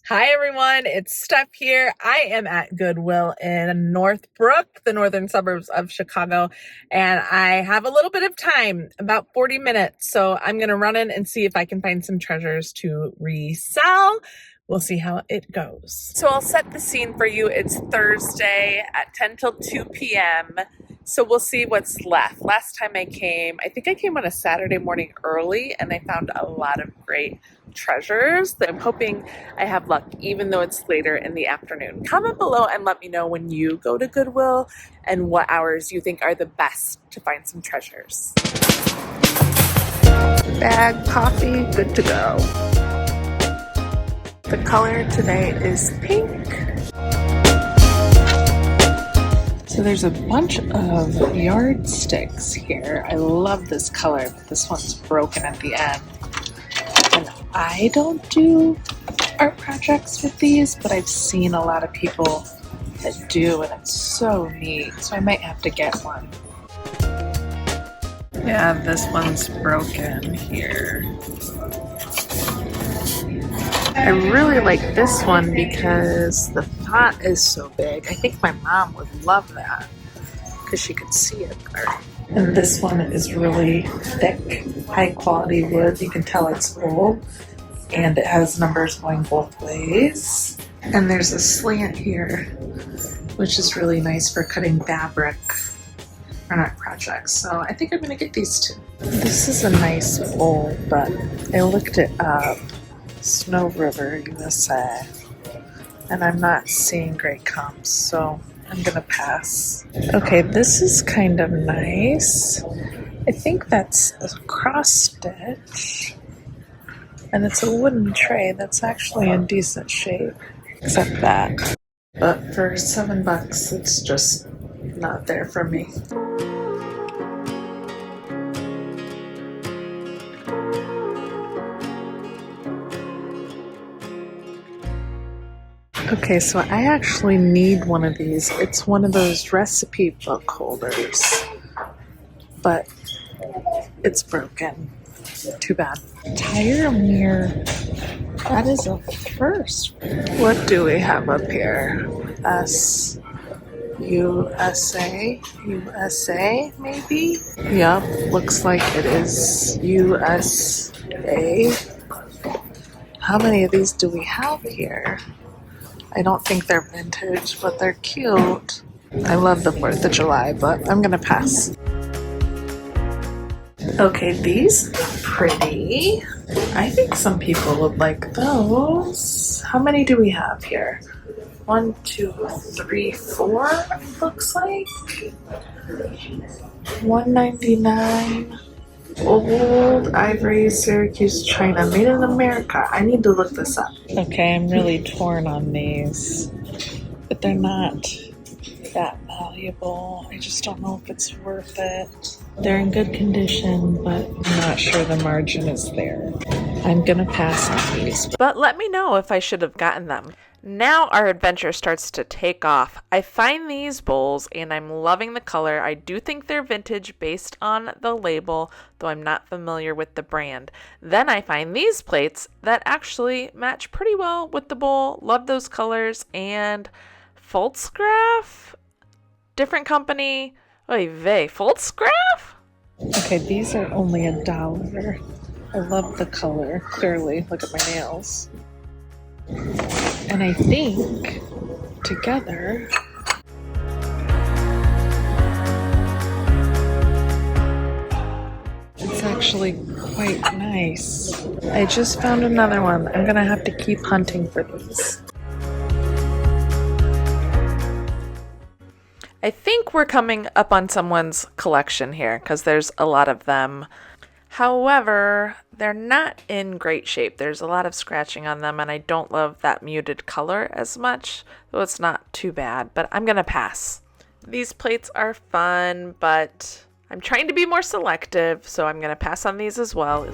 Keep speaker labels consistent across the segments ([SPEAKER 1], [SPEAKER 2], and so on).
[SPEAKER 1] Hi everyone, it's Steph here. I am at Goodwill in Northbrook, the northern suburbs of Chicago, and I have a little bit of time, about 40 minutes, so I'm going to run in and see if I can find some treasures to resell. We'll see how it goes. So I'll set the scene for you. It's Thursday at 10 till 2 p.m., so we'll see what's left. Last time I came, I think I came on a Saturday morning early, and I found a lot of great treasures that I'm hoping I have luck even though it's later in the afternoon. Comment below and let me know when you go to Goodwill and what hours you think are the best to find some treasures. Bag, coffee, good to go. The color today is pink. So there's a bunch of yardsticks here. I love this color, but this one's broken at the end. And I don't do art projects with these, but I've seen a lot of people that do, and it's so neat. So I might have to get one. Yeah, this one's broken here. I really like this one because the font is so big. I think my mom would love that because she could see it better. And this one is really thick, high quality wood. You can tell it's old, and it has numbers going both ways. And there's a slant here, which is really nice for cutting fabric on art projects. So I think I'm gonna get these two. This is a nice bowl, but I looked it up. Snow River, USA, and I'm not seeing great comps, so I'm gonna pass. Okay, this is kind of nice. I think that's a cross stitch, and it's a wooden tray that's actually in decent shape, except that. But for $7, it's just not there for me. Okay, so I actually need one of these. It's one of those recipe book holders, but it's broken. Too bad. Tire mirror. That is a first. What do we have up here? USA, maybe? Yup, looks like it is USA. How many of these do we have here? I don't think they're vintage, but they're cute. I love the 4th of July, but I'm gonna pass. Okay, these are pretty. I think some people would like those. How many do we have here? 1, 2, 3, 4, it looks like. $1.99. Old ivory, Syracuse, China, made in America. I need to look this up. Okay, I'm really torn on these, but they're not that valuable. I just don't know if it's worth it. They're in good condition, but I'm not sure the margin is there. I'm gonna pass on these. But let me know if I should have gotten them. Now our adventure starts to take off. I find these bowls and I'm loving the color. I do think they're vintage based on the label, though I'm not familiar with the brand. Then I find these plates that actually match pretty well with the bowl. Love those colors. And Foldsgraph? Different company. Oy vey, Foldsgraph? Okay, these are only $1. I love the color, clearly. Look at my nails. And I think together it's actually quite nice. I just found another one. I'm gonna have to keep hunting for these. I think we're coming up on someone's collection here because there's a lot of them. However, they're not in great shape. There's a lot of scratching on them, and I don't love that muted color as much, though it's not too bad, but I'm gonna pass. These plates are fun, but I'm trying to be more selective, so I'm gonna pass on these as well.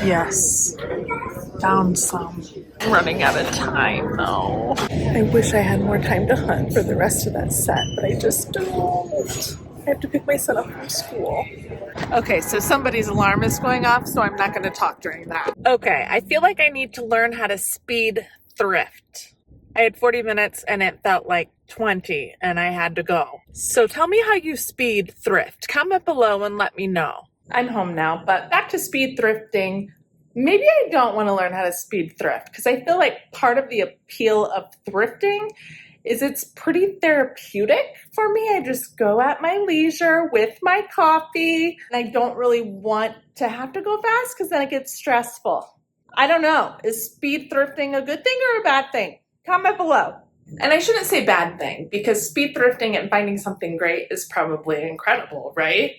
[SPEAKER 1] Yes, found some. I'm running out of time though. I wish I had more time to hunt for the rest of that set, but I just don't. I have to pick my son up from school. Okay, so somebody's alarm is going off, so I'm not going to talk during that. Okay, I feel like I need to learn how to speed thrift. I had 40 minutes and it felt like 20 and I had to go. So tell me how you speed thrift. Comment below and let me know. I'm home now, but back to speed thrifting. Maybe I don't want to learn how to speed thrift because I feel like part of the appeal of thrifting is it's pretty therapeutic for me. I just go at my leisure with my coffee and I don't really want to have to go fast because then it gets stressful. I don't know. Is speed thrifting a good thing or a bad thing? Comment below. And I shouldn't say bad thing because speed thrifting and finding something great is probably incredible, right?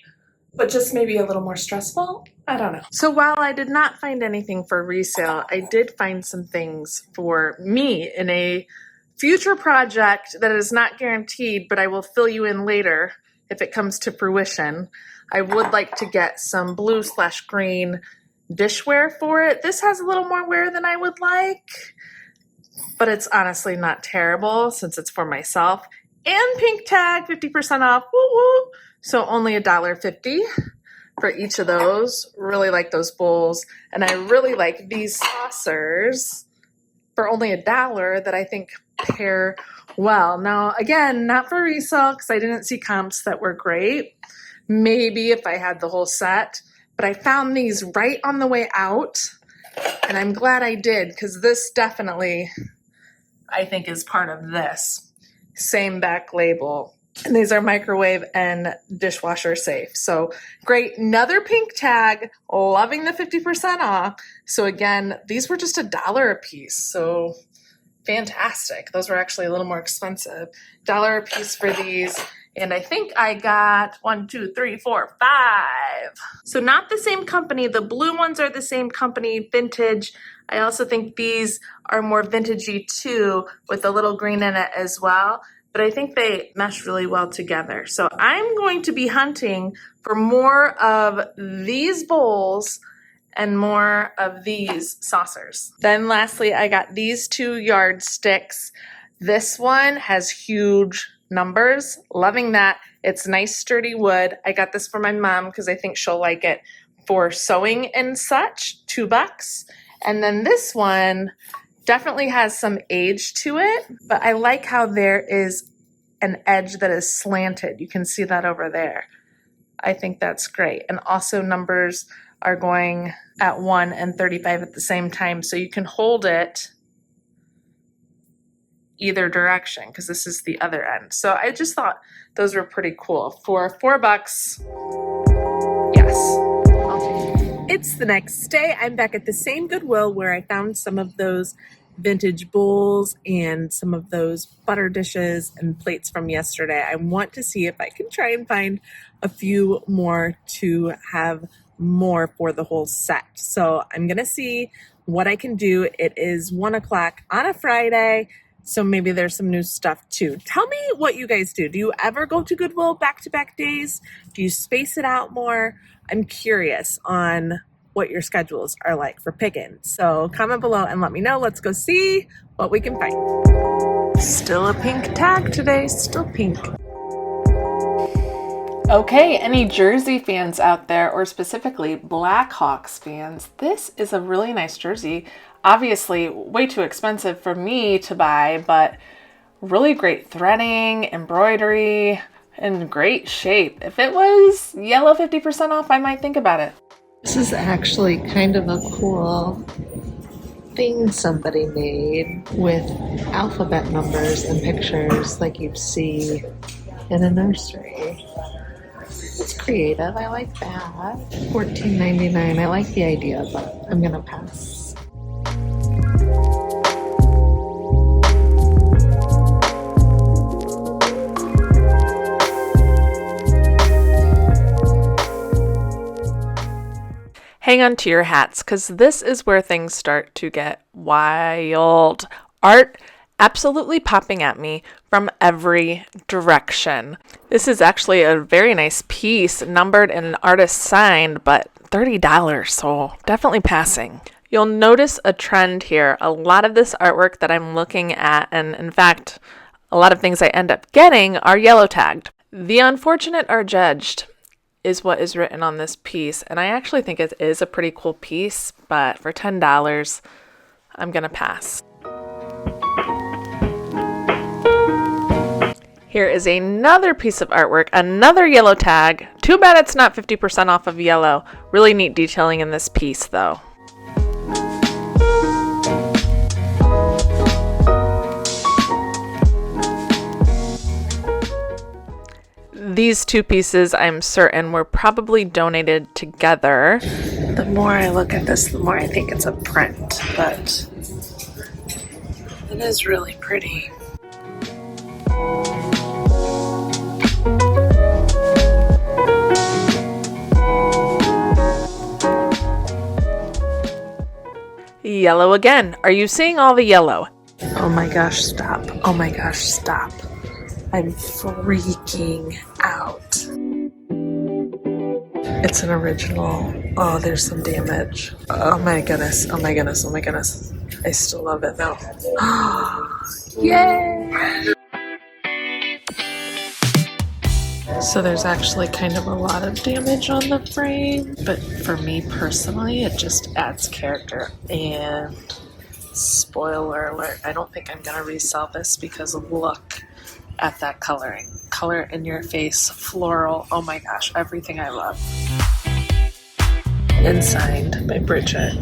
[SPEAKER 1] But just maybe a little more stressful? I don't know. So while I did not find anything for resale, I did find some things for me in a future project that is not guaranteed, but I will fill you in later if it comes to fruition. I would like to get some blue/green dishware for it. This has a little more wear than I would like, but it's honestly not terrible since it's for myself. And pink tag, 50% off, woo woo. So only $1.50 for each of those. Really like those bowls. And I really like these saucers for only $1 that I think pair well. Now, again, not for resale because I didn't see comps that were great. Maybe if I had the whole set. But I found these right on the way out. And I'm glad I did because this definitely, I think, is part of this. Same back label. And these are microwave and dishwasher safe. So great. Another pink tag. Loving the 50% off. So again, these were just $1 a piece. So fantastic. Those were actually a little more expensive. $1 a piece for these. And I think I got 1, 2, 3, 4, 5. So not the same company. The blue ones are the same company, vintage. I also think these are more vintagey too, with a little green in it as well. But I think they mesh really well together. So I'm going to be hunting for more of these bowls and more of these saucers. Then lastly, I got these 2 yardsticks. This one has huge numbers. Loving that. It's nice sturdy wood. I got this for my mom because I think she'll like it for sewing and such. $2. And then this one definitely has some age to it, but I like how there is an edge that is slanted. You can see that over there. I think that's great. And also numbers are going at 1 and 35 at the same time, so you can hold it either direction because this is the other end. So I just thought those were pretty cool. For $4, yes. It's the next day. I'm back at the same Goodwill where I found some of those vintage bowls and some of those butter dishes and plates from yesterday. I want to see if I can try and find a few more to have more for the whole set. So I'm gonna see what I can do. It is 1 o'clock on a Friday, so maybe there's some new stuff too. Tell me what you guys do. Do you ever go to Goodwill back-to-back days? Do you space it out more? I'm curious on what your schedules are like for picking. So comment below and let me know. Let's go see what we can find. Still a pink tag today, still pink. Okay, any Jersey fans out there, or specifically Blackhawks fans, this is a really nice jersey. Obviously way too expensive for me to buy, but really great threading, embroidery, in great shape. If it was yellow 50% off, I might think about it.
[SPEAKER 2] This is actually kind of a cool thing somebody made with alphabet numbers and pictures like you'd see in a nursery. It's creative. I like that. $14.99. I like the idea, but I'm gonna pass.
[SPEAKER 1] Hang on to your hats, because this is where things start to get wild. Art absolutely popping at me from every direction. This is actually a very nice piece, numbered and an artist signed, but $30, so definitely passing. You'll notice a trend here. A lot of this artwork that I'm looking at, and in fact, a lot of things I end up getting are yellow tagged. The unfortunate are judged is what is written on this piece, and I actually think it is a pretty cool piece, but for $10, I'm gonna pass. Here is another piece of artwork, another yellow tag. Too bad it's not 50% off of yellow. Really neat detailing in this piece though. These two pieces, I'm certain, were probably donated together. The more I look at this, the more I think it's a print, but it is really pretty. Yellow again. Are you seeing all the yellow? Oh my gosh, stop. Oh my gosh, stop. I'm freaking out. It's an original. Oh, there's some damage. Oh my goodness. Oh my goodness. Oh my goodness. I still love it though. Yay! So there's actually kind of a lot of damage on the frame, but for me personally, it just adds character. And spoiler alert, I don't think I'm gonna resell this because look at that coloring. Color in your face, floral, oh my gosh, everything I love. And signed by Bridget.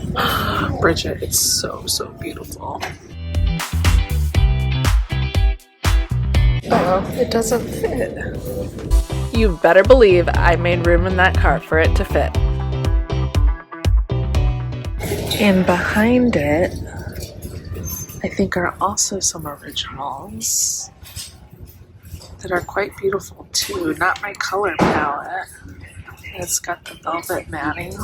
[SPEAKER 1] Bridget, it's so, so beautiful. Oh, it doesn't fit. You better believe I made room in that cart for it to fit. And behind it, I think are also some originals that are quite beautiful too. Not my color palette. It's got the velvet matting.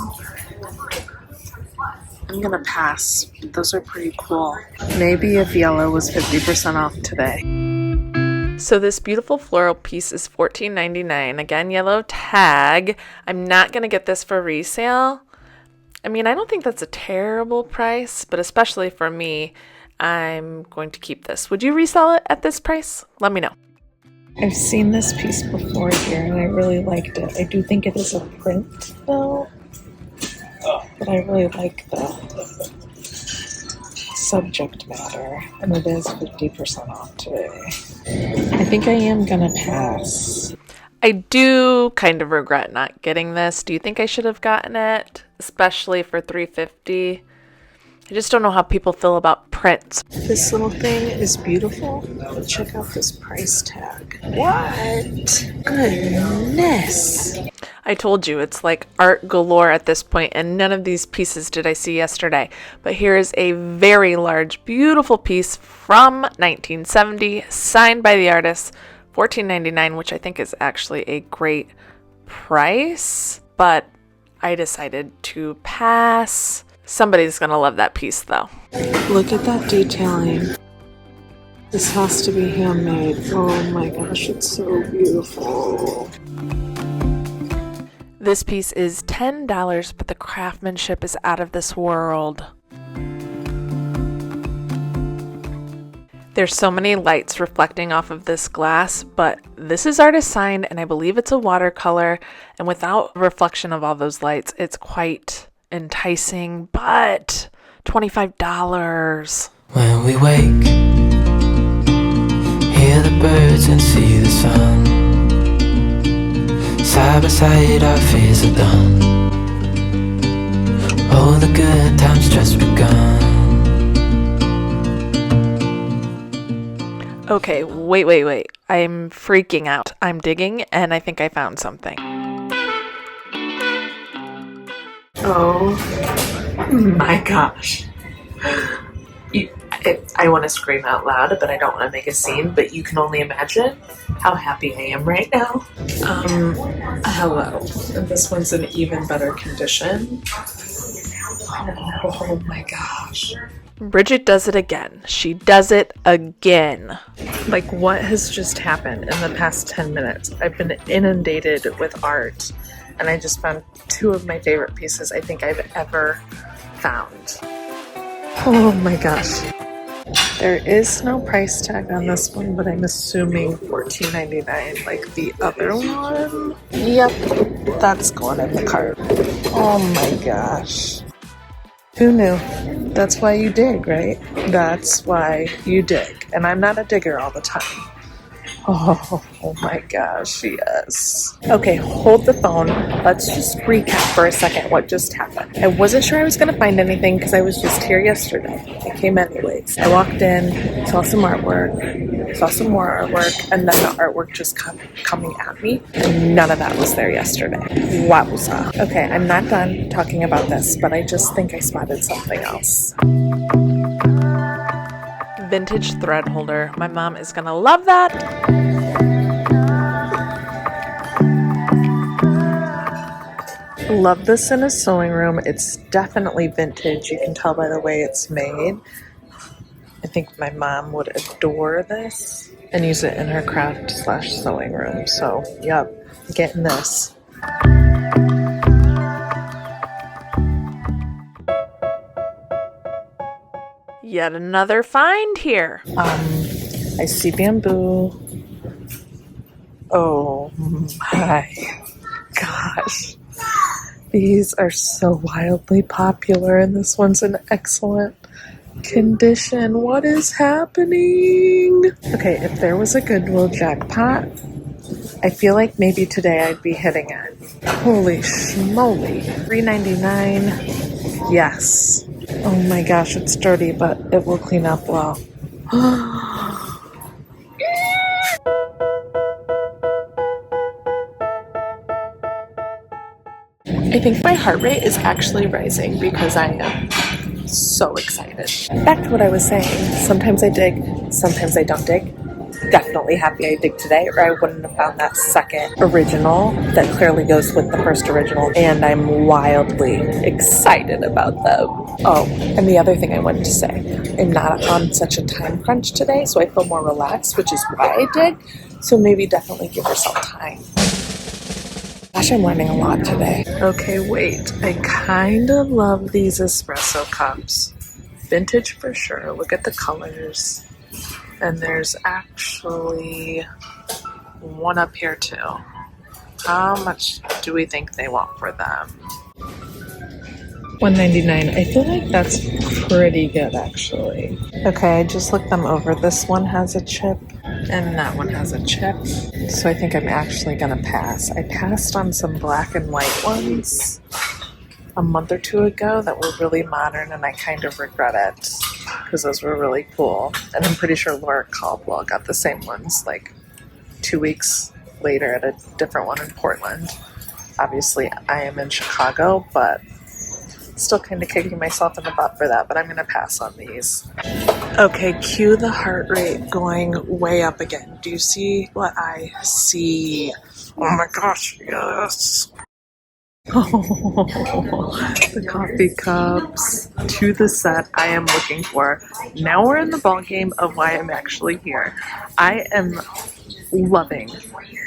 [SPEAKER 1] I'm gonna pass. Those are pretty cool. Maybe if yellow was 50% off today. So this beautiful floral piece is $14.99. Again, yellow tag. I'm not gonna get this for resale. I mean, I don't think that's a terrible price, but especially for me, I'm going to keep this. Would you resell it at this price? Let me know. I've seen this piece before here and I really liked it. I do think it is a print though, but I really like the subject matter, and it is 50% off today. I think I am gonna pass. I do kind of regret not getting this. Do you think I should have gotten it, especially for $3.50? I just don't know how people feel about prints. This little thing is beautiful, but check out this price tag. What? Goodness. I told you, it's like art galore at this point, and none of these pieces did I see yesterday. But here is a very large, beautiful piece from 1970, signed by the artist, $14.99, which I think is actually a great price. But I decided to pass. Somebody's gonna love that piece though. Look at that detailing. This has to be handmade. Oh my gosh, it's so beautiful. This piece is $10, but the craftsmanship is out of this world. There's so many lights reflecting off of this glass, but this is artist signed and I believe it's a watercolor, and without reflection of all those lights, it's quite enticing, but $25.
[SPEAKER 3] When we wake, hear the birds and see the sun. Side by side our fears are done. Oh, the good times just begun.
[SPEAKER 1] Okay, wait. I'm freaking out. I'm digging and I think I found something. Oh my gosh. I want to scream out loud, but I don't want to make a scene, but you can only imagine how happy I am right now. Hello. And this one's in even better condition. Oh my gosh. Bridget does it again. She does it again. Like, what has just happened in the past 10 minutes? I've been inundated with art, and I just found two of my favorite pieces I think I've ever found. Oh my gosh. There is no price tag on this one, but I'm assuming $14.99 like the other one. Yep, that's going in the cart. Oh my gosh. Who knew? That's why you dig, right? That's why you dig. And I'm not a digger all the time. Oh my gosh, yes. Okay, hold the phone. Let's just recap for a second what just happened. I wasn't sure I was going to find anything because I was just here yesterday. I came anyways. I walked in, saw some artwork, saw some more artwork, and then the artwork just kept coming at me. And none of that was there yesterday. Wowza. Okay, I'm not done talking about this, but I just think I spotted something else. Vintage thread holder. My mom is gonna love that. Love this in a sewing room. It's definitely vintage. You can tell by the way it's made. I think my mom would adore this and use it in her craft/sewing room. So, yep, getting this. Yet another find here. I see bamboo. Oh my gosh. These are so wildly popular, and this one's in excellent condition. What is happening? Okay, if there was a Goodwill jackpot, I feel like maybe today I'd be hitting it. Holy schmoly. $3.99. Yes. Oh my gosh, it's dirty, but it will clean up well. I think my heart rate is actually rising because I am so excited. Back to what I was saying. Sometimes I dig, sometimes I don't dig. Definitely happy I dig today, or I wouldn't have found that second original that clearly goes with the first original, and I'm wildly excited about them. Oh, and the other thing I wanted to say, I'm not on such a time crunch today, so I feel more relaxed, which is why I dig, so maybe definitely give yourself time. Gosh, I'm learning a lot today. Okay, wait, I kind of love these espresso cups. Vintage for sure, look at the colors. And there's actually one up here too. How much do we think they want for them? $1.99. I feel like that's pretty good actually. Okay, I just looked them over. This one has a chip and that one has a chip. So I think I'm actually gonna pass. I passed on some black and white ones a month or two ago that were really modern, and I kind of regret it because those were really cool. And I'm pretty sure Laura Caldwell got the same ones like 2 weeks later at a different one in Portland. Obviously, I am in Chicago, but still kind of kicking myself in the butt for that, but I'm going to pass on these. Okay, cue the heart rate going way up again. Do you see what I see? Oh my gosh, yes! Oh, the coffee cups to the set I am looking for. Now we're in the ballgame of why I'm actually here. I am loving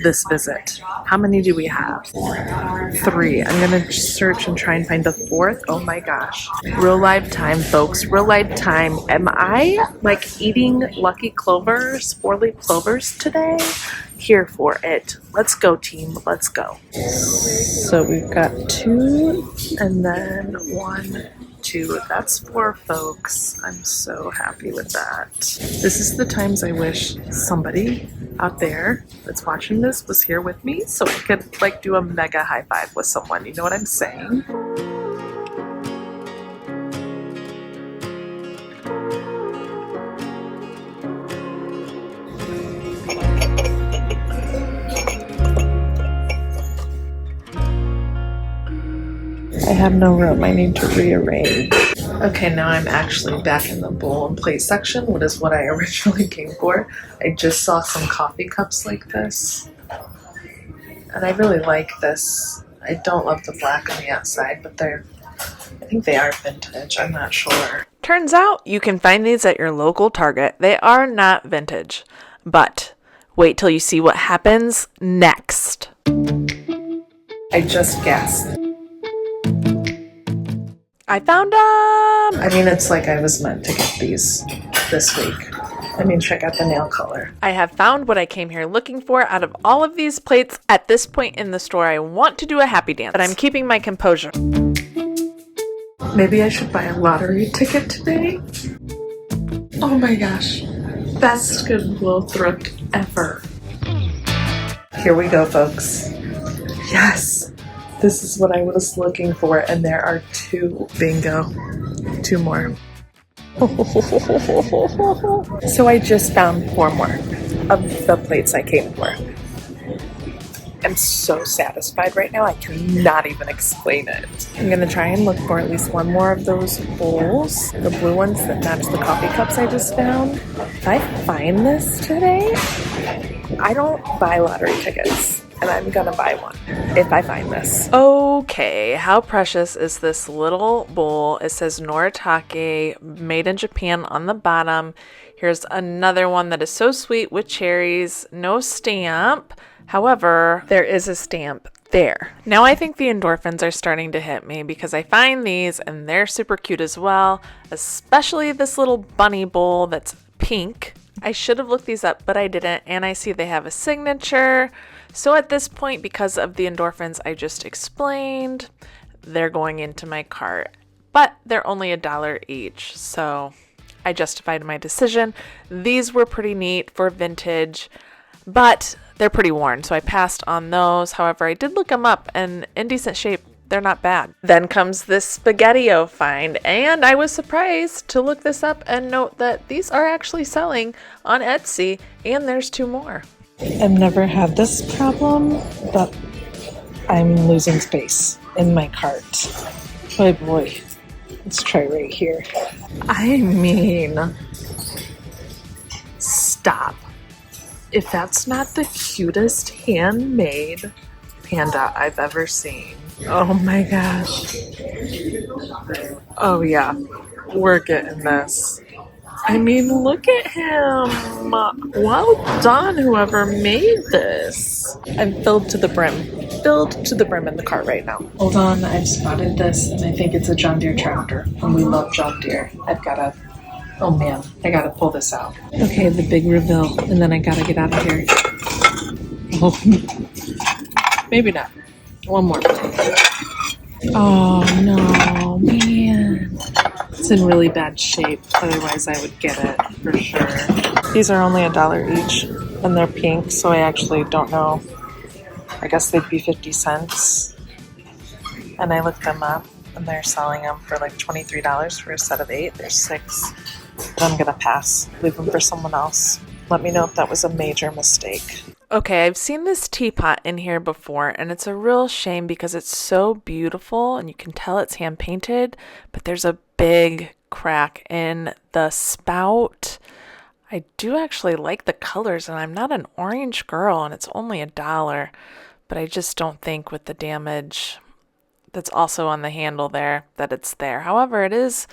[SPEAKER 1] this visit. How many do we have? 3. I'm gonna search and try and find the 4th. Oh my gosh. Real life time, folks. Real life time. Am I like eating lucky clovers, 4-leaf clovers today? Here for it. Let's go, team. Let's go. So we've got 2 and then 1, 2. That's 4, folks. I'm so happy with that. This is the times I wish somebody out there that's watching this was here with me so I could like do a mega high five with someone. You know what I'm saying? I have no room. I need to rearrange. Okay, now I'm actually back in the bowl and plate section, which is what I originally came for. I just saw some coffee cups like this, and I really like this. I don't love the black on the outside, but I think they are vintage. I'm not sure. Turns out you can find these at your local Target. They are not vintage, but wait till you see what happens next. I just gasped. I found them! I mean, it's like I was meant to get these. this week. I mean, check out the nail color.
[SPEAKER 4] I have found what I came here looking for out of all of these plates. At this point in the store, I want to do a happy dance, but I'm keeping my composure.
[SPEAKER 1] Maybe I should buy a lottery ticket today? Oh my gosh. Best Goodwill thrift ever. Here we go, folks. Yes! This is what I was looking for, and there are 2. Bingo. 2 more. So I just found 4 more of the plates I came for. I'm so satisfied right now, I cannot even explain it. I'm gonna try and look for at least 1 more of those bowls, the blue ones that match the coffee cups I just found. If I find this today, I don't buy lottery tickets, and I'm gonna buy one if I find this.
[SPEAKER 4] Okay, how precious is this little bowl? It says Noritake, made in Japan on the bottom. Here's another one that is so sweet with cherries, no stamp. However, there is a stamp there. Now I think the endorphins are starting to hit me because I find these and they're super cute as well, especially this little bunny bowl that's pink. I should have looked these up, but I didn't, and I see they have a signature. So at this point, because of the endorphins I just explained, they're going into my cart. But they're only $1 each, so I justified my decision. These were pretty neat for vintage, but they're pretty worn, so I passed on those. However, I did look them up, and in decent shape, they're not bad. Then comes this Spaghettio find, and I was surprised to look this up and note that these are actually selling on Etsy, and there's 2 more.
[SPEAKER 1] I've never had this problem, but I'm losing space in my cart. Oh boy. Let's try right here. I mean, stop. If that's not the cutest handmade panda I've ever seen. Oh my gosh. Oh yeah, we're getting this. I mean, look at him. Well done, whoever made this. I'm filled to the brim. Filled to the brim in the cart right now. Hold on, I've spotted this, and I think it's a John Deere tractor. And we love John Deere. Oh man, I gotta pull this out. Okay, the big reveal, and then I gotta get out of here. Oh, maybe not. 1 more. Oh no, man. It's in really bad shape, otherwise I would get it for sure. These are only $1 each, and they're pink, so I actually don't know. I guess they'd be 50 cents. And I looked them up, and they're selling them for like $23 for a set of 8. There's 6. But I'm gonna pass. Leave them for someone else. Let me know if that was a major mistake.
[SPEAKER 4] Okay, I've seen this teapot in here before, and it's a real shame because it's so beautiful, and you can tell it's hand painted, but there's a big crack in the spout. I do actually like the colors, and I'm not an orange girl, and it's only $1, but I just don't think with the damage that's also on the handle there that it's there. However, it is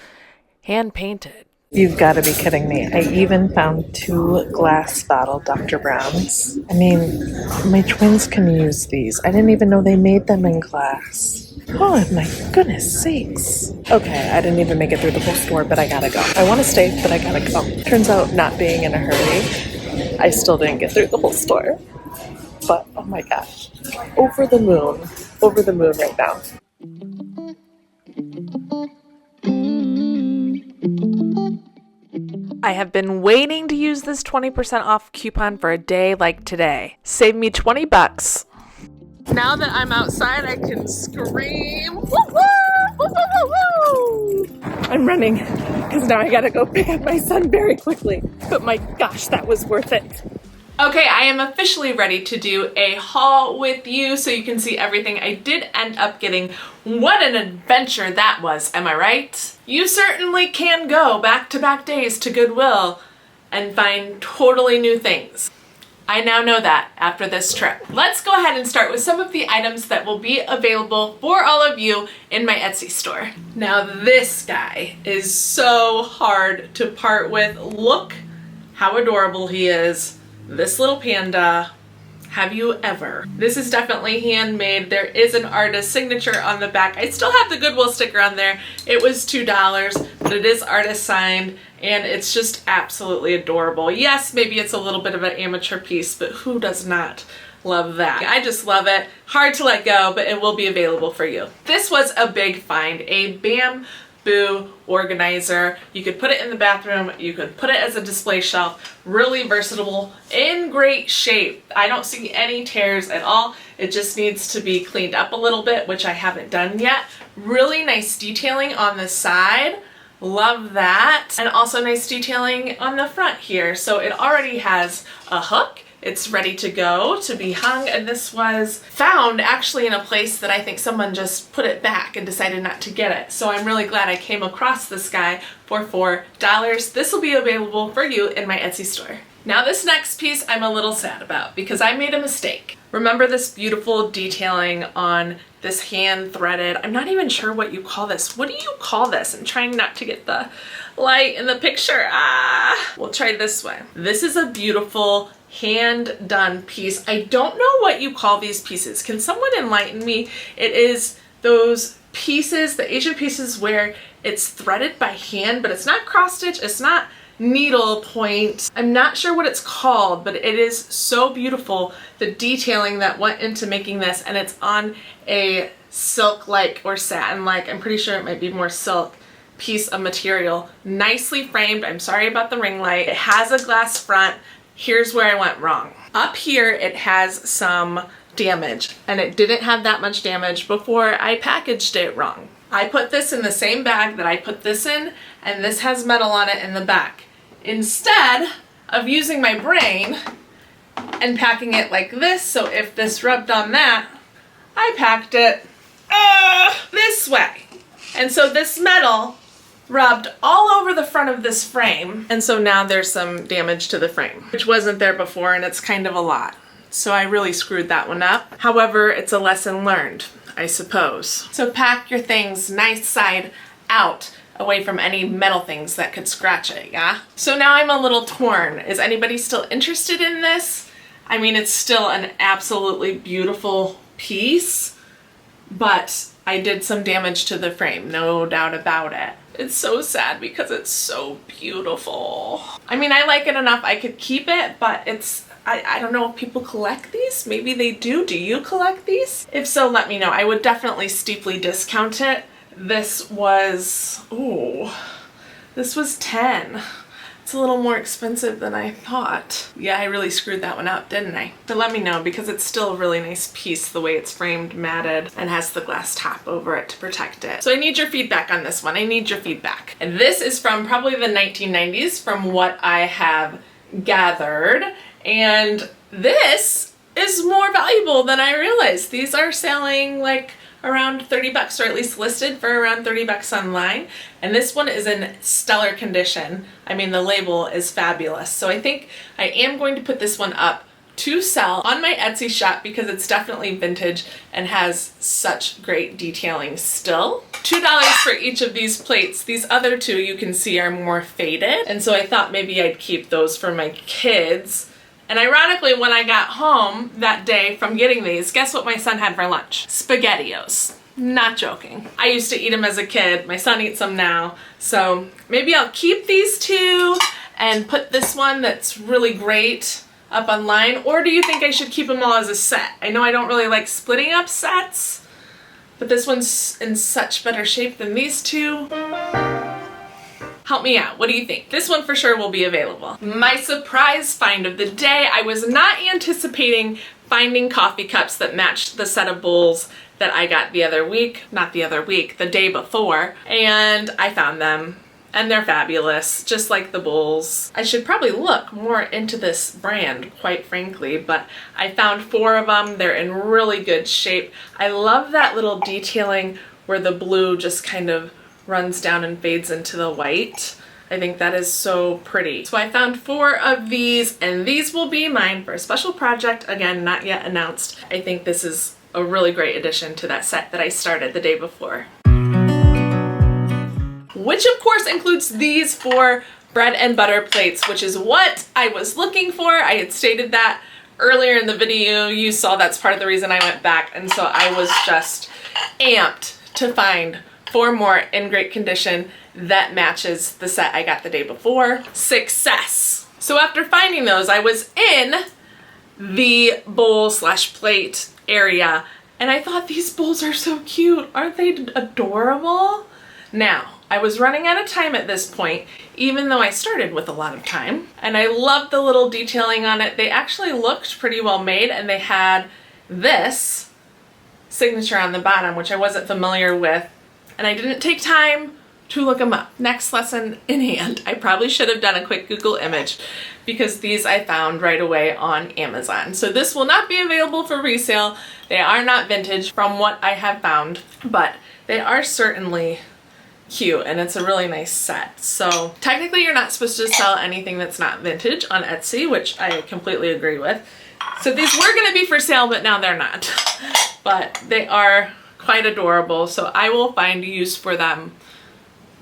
[SPEAKER 4] hand painted. You've got to be kidding me. I even found 2 glass bottle Dr. Browns. I mean, my twins can use these. I didn't even know they made them in glass. Oh my goodness sakes. Okay, I didn't even make it through the whole store, but I gotta go. I want to stay, but I gotta go. Turns out, not being in a hurry, I still didn't get through the whole store. But, oh my gosh. Over the moon right now. I have been waiting to use this 20% off coupon for a day like today. Save me $20. Now that I'm outside, I can scream. Woo woo! Woo woo woo woo! I'm running because now I gotta go pick up my son very quickly. But my gosh, that was worth it. Okay, I am officially ready to do a haul with you so you can see everything I did end up getting. What an adventure that was, am I right? You certainly can go back-to-back days to Goodwill and find totally new things. I now know that after this trip. Let's go ahead and start with some of the items that will be available for all of you in my Etsy store. Now this guy is so hard to part with. Look how adorable he is. This little panda. Have you ever? This is definitely handmade. There is an artist signature on the back. I still have the Goodwill sticker on there. It was $2, but it is artist signed, and it's just absolutely adorable. Yes, maybe it's a little bit of an amateur piece, but who does not love that? I just love it. Hard to let go, but it will be available for you. This was a big find, a bamboo organizer. You could put it in the bathroom, you could put it as a display shelf. Really versatile, in great shape. I don't see any tears at all. It just needs to be cleaned up a little bit, which I haven't done yet. Really nice detailing on the side. Love that. And also nice detailing on the front here. So it already has a hook. It's ready to go to be hung, and this was found actually in a place that I think someone just put it back and decided not to get it. So I'm really glad I came across this guy for $4. This will be available for you in my Etsy store. Now this next piece I'm a little sad about because I made a mistake. Remember this beautiful detailing on this hand threaded, I'm not even sure what you call this. What do you call this? I'm trying not to get the light in the picture. We'll try this way. This is a beautiful hand done piece. I don't know what you call these pieces. Can someone enlighten me? It is those pieces, the Asian pieces where it's threaded by hand, but it's not cross stitch, it's not needle point. I'm not sure what it's called, but it is so beautiful, the detailing that went into making this, and it's on a silk-like or satin-like, I'm pretty sure it might be more silk, piece of material. Nicely framed. I'm sorry about the ring light. It has a glass front. Here's where I went wrong. Up here it has some damage, and it didn't have that much damage before I packaged it wrong. I put this in the same bag that I put this in, and this has metal on it in the back. Instead of using my brain and packing it like this, so if this rubbed on that, I packed it this way. And so this metal rubbed all over the front of this frame, and so now there's some damage to the frame, which wasn't there before, and it's kind of a lot. So I really screwed that one up. However, it's a lesson learned, I suppose. So pack your things nice side out, away from any metal things that could scratch it, yeah? So now I'm a little torn. Is anybody still interested in this? I mean, it's still an absolutely beautiful piece, but I did some damage to the frame, no doubt about it. It's so sad because it's so beautiful. I mean, I like it enough I could keep it, but it's, I don't know if people collect these. Maybe they do. Do you collect these? If so, let me know. I would definitely steeply discount it. This was, ooh, this was 10. It's a little more expensive than I thought. Yeah, I really screwed that one up, didn't I? But let me know, because it's still a really nice piece the way it's framed, matted, and has the glass top over it to protect it. So I need your feedback on this one. I need your feedback. And this is from probably the 1990s from what I have gathered. And this is more valuable than I realized. These are selling like around 30 bucks, or at least listed for around 30 bucks online. And this one is in stellar condition. I mean, the label is fabulous. So I think I am going to put this one up to sell on my Etsy shop because it's definitely vintage and has such great detailing still. $2 for each of these plates. These other two you can see are more faded. And so I thought maybe I'd keep those for my kids. And ironically, when I got home that day from getting these, guess what my son had for lunch? Spaghettios. Not joking. I used to eat them as a kid. My son eats them now. So maybe I'll keep these two and put this one that's really great up online. Or do you think I should keep them all as a set? I know I don't really like splitting up sets, but this one's in such better shape than these two. Help me out. What do you think? This one for sure will be available. My surprise find of the day. I was not anticipating finding coffee cups that matched the set of bowls that I got the other week. Not the other week, the day before. And I found them. And they're fabulous, just like the bowls. I should probably look more into this brand, quite frankly, but I found 4 of them. They're in really good shape. I love that little detailing where the blue just kind of runs down and fades into the white. I think that is so pretty. So I found 4 of these, and these will be mine for a special project. Again, not yet announced. I think this is a really great addition to that set that I started the day before. Which of course includes these 4 bread and butter plates, which is what I was looking for. I had stated that earlier in the video, you saw that's part of the reason I went back, and so I was just amped to find 4 more in great condition that matches the set I got the day before. Success! So after finding those, I was in the bowl slash plate area, and I thought these bowls are so cute. Aren't they adorable? Now, I was running out of time at this point, even though I started with a lot of time, and I loved the little detailing on it. They actually looked pretty well made, and they had this signature on the bottom, which I wasn't familiar with, and I didn't take time to look them up. Next lesson in hand. I probably should have done a quick Google image because these I found right away on Amazon. So this will not be available for resale. They are not vintage from what I have found, but they are certainly cute, and it's a really nice set. So technically you're not supposed to sell anything that's not vintage on Etsy, which I completely agree with. So these were going to be for sale, but now they're not. But they are quite adorable, so I will find use for them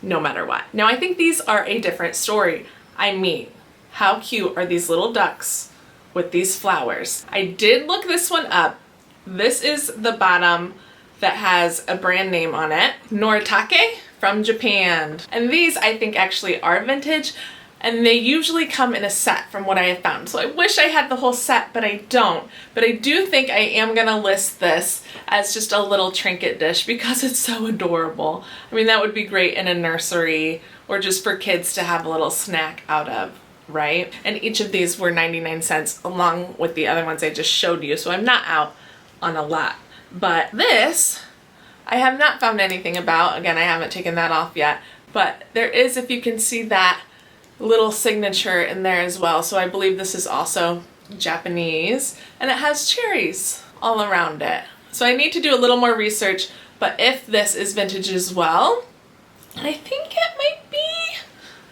[SPEAKER 4] no matter what. Now I think these are a different story. I mean, how cute are these little ducks with these flowers? I did look this one up. This is the bottom that has a brand name on it, Noritake from Japan. And these I think actually are vintage, and they usually come in a set from what I have found. So I wish I had the whole set, but I don't. But I do think I am gonna list this as just a little trinket dish because it's so adorable. I mean, that would be great in a nursery or just for kids to have a little snack out of, right? And each of these were 99 cents along with the other ones I just showed you. So I'm not out on a lot. But this, I have not found anything about. Again, I haven't taken that off yet. But there is, if you can see that, little signature in there as well. So I believe this is also Japanese, and it has cherries all around it. So I need to do a little more research, but if this is vintage as well, I think it might be.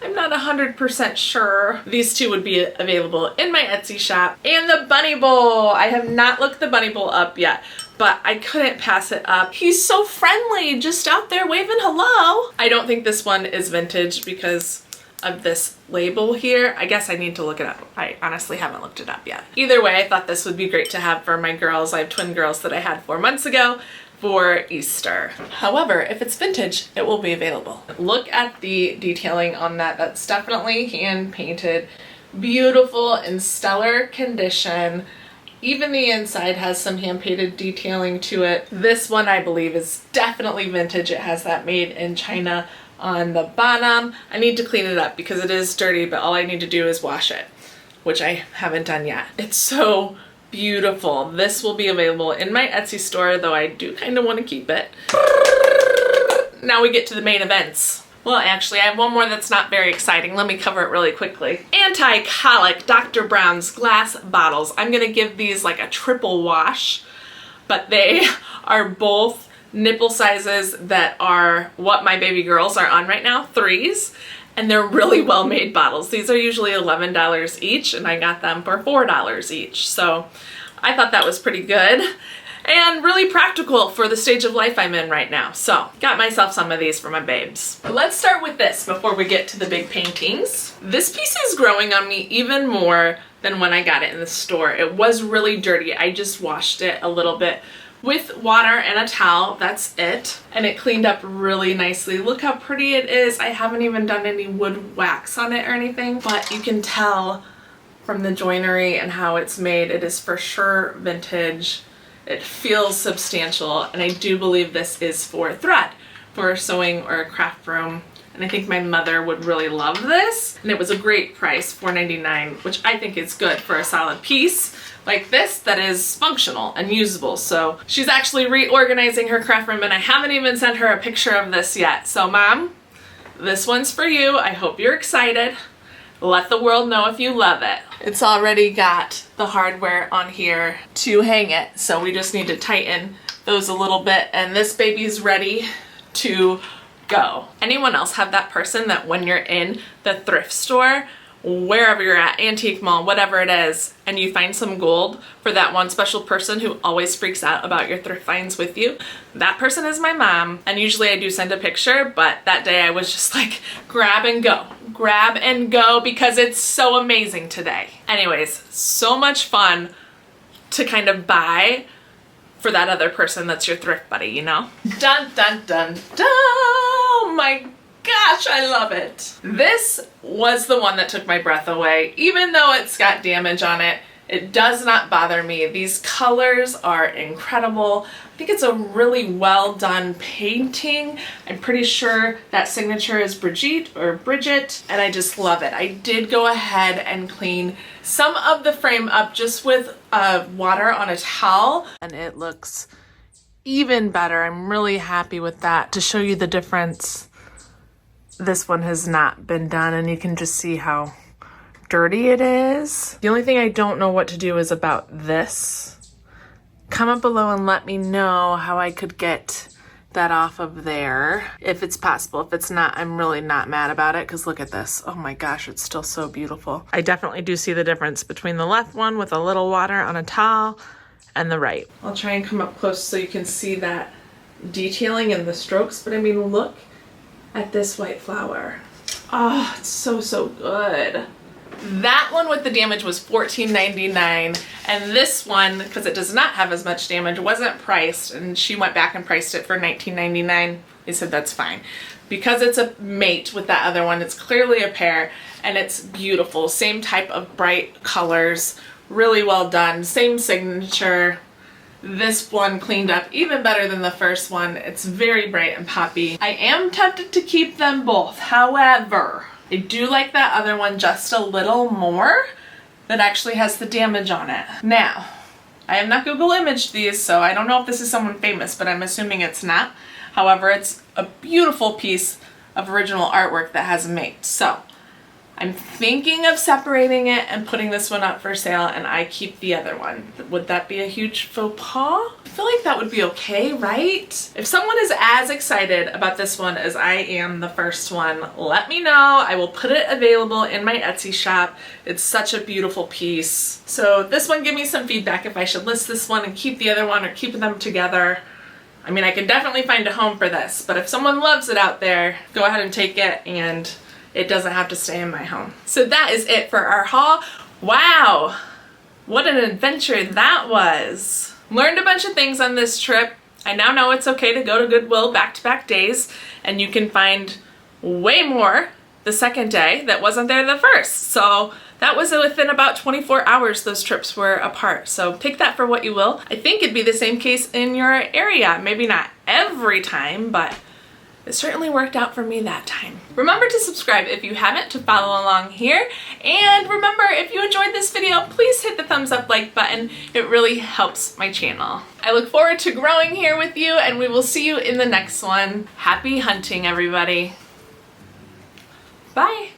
[SPEAKER 4] I'm not 100% sure. These two would be available in my Etsy shop. And the bunny bowl. I have not looked the bunny bowl up yet, but I couldn't pass it up. He's so friendly, just out there waving hello. I don't think this one is vintage because of this label here. I guess I need to look it up. I honestly haven't looked it up yet. Either way, I thought this would be great to have for my girls. I have twin girls that I had 4 months ago for Easter. However, if it's vintage, it will be available. Look at the detailing on that. That's definitely hand painted. Beautiful in stellar condition. Even the inside has some hand painted detailing to it. This one I believe is definitely vintage. It has that made in China on the bottom. I need to clean it up because it is dirty, but all I need to do is wash it, which I haven't done yet. It's so beautiful. This will be available in my Etsy store, though I do kind of want to keep it. Now we get to the main events. Well, actually, I have one more that's not very exciting. Let me cover it really quickly. Anti-colic Dr. Brown's glass bottles. I'm gonna give these like a triple wash, but they are both nipple sizes that are what my baby girls are on right now, 3s, and they're really well made bottles. These are usually $11 each, and I got them for $4 each. So I thought that was pretty good and really practical for the stage of life I'm in right now. So got myself some of these for my babes. But let's start with this before we get to the big paintings. This piece is growing on me even more than when I got it in the store. It was really dirty. I just washed it a little bit with water and a towel, that's it. And it cleaned up really nicely. Look how pretty it is. I haven't even done any wood wax on it or anything, but you can tell from the joinery and how it's made, it is for sure vintage. It feels substantial, and I do believe this is for thread, for a sewing or a craft room. And I think my mother would really love this. And it was a great price, $4.99, which I think is good for a solid piece like this that is functional and usable. So she's actually reorganizing her craft room, and I haven't even sent her a picture of this yet. So Mom, this one's for you. I hope you're excited. Let the world know if you love it. It's already got the hardware on here to hang it, so we just need to tighten those a little bit, and this baby's ready to go. Anyone else have that person that when you're in the thrift store, wherever you're at, antique mall, whatever it is, and you find some gold for that one special person who always freaks out about your thrift finds with you? That person is my mom, and usually I do send a picture, but that day I was just like, grab and go because it's so amazing today. Anyways, so much fun to kind of buy for that other person that's your thrift buddy, you know? Dun, dun, dun, dun! Oh my gosh, I love it. This was the one that took my breath away. Even though it's got damage on it, it does not bother me. These colors are incredible. I think it's a really well done painting. I'm pretty sure that signature is Bridget, and I just love it. I did go ahead and clean some of the frame up just with water on a towel, and it looks even better. I'm really happy with that. To show you the difference, this one has not been done, and you can just see how dirty it is. The only thing I don't know what to do is about this. Comment below and let me know how I could get that off of there, if it's possible. If it's not, I'm really not mad about it, because look at this. Oh my gosh, it's still so beautiful. I definitely do see the difference between the left one with a little water on a towel and the right. I'll try and come up close so you can see that detailing in the strokes, but I mean, look at this white flower. Oh, it's so, so good. That one with the damage was $14.99, and this one, because it does not have as much damage, wasn't priced, and she went back and priced it for $19.99. They said that's fine. Because it's a mate with that other one, it's clearly a pair, and it's beautiful. Same type of bright colors, really well done, same signature. This one cleaned up even better than the first one. It's very bright and poppy. I am tempted to keep them both, however, I do like that other one just a little more that actually has the damage on it. Now, I have not Google imaged these, so I don't know if this is someone famous, but I'm assuming it's not. However, it's a beautiful piece of original artwork that has a mate. So I'm thinking of separating it and putting this one up for sale, and I keep the other one. Would that be a huge faux pas? I feel like that would be okay, right? If someone is as excited about this one as I am the first one, let me know. I will put it available in my Etsy shop. It's such a beautiful piece. So this one, give me some feedback if I should list this one and keep the other one, or keep them together. I mean, I can definitely find a home for this, but if someone loves it out there, go ahead and take it, and it doesn't have to stay in my home. So that is it for our haul. Wow, what an adventure that was. Learned a bunch of things on this trip. I now know it's okay to go to Goodwill back-to-back days, and you can find way more the second day that wasn't there the first. So that was within about 24 hours those trips were apart. So take that for what you will. I think it'd be the same case in your area. Maybe not every time, but it certainly worked out for me that time. Remember to subscribe if you haven't, to follow along here. And remember, if you enjoyed this video, please hit the thumbs up like button. It really helps my channel. I look forward to growing here with you, and we will see you in the next one. Happy hunting, everybody. Bye.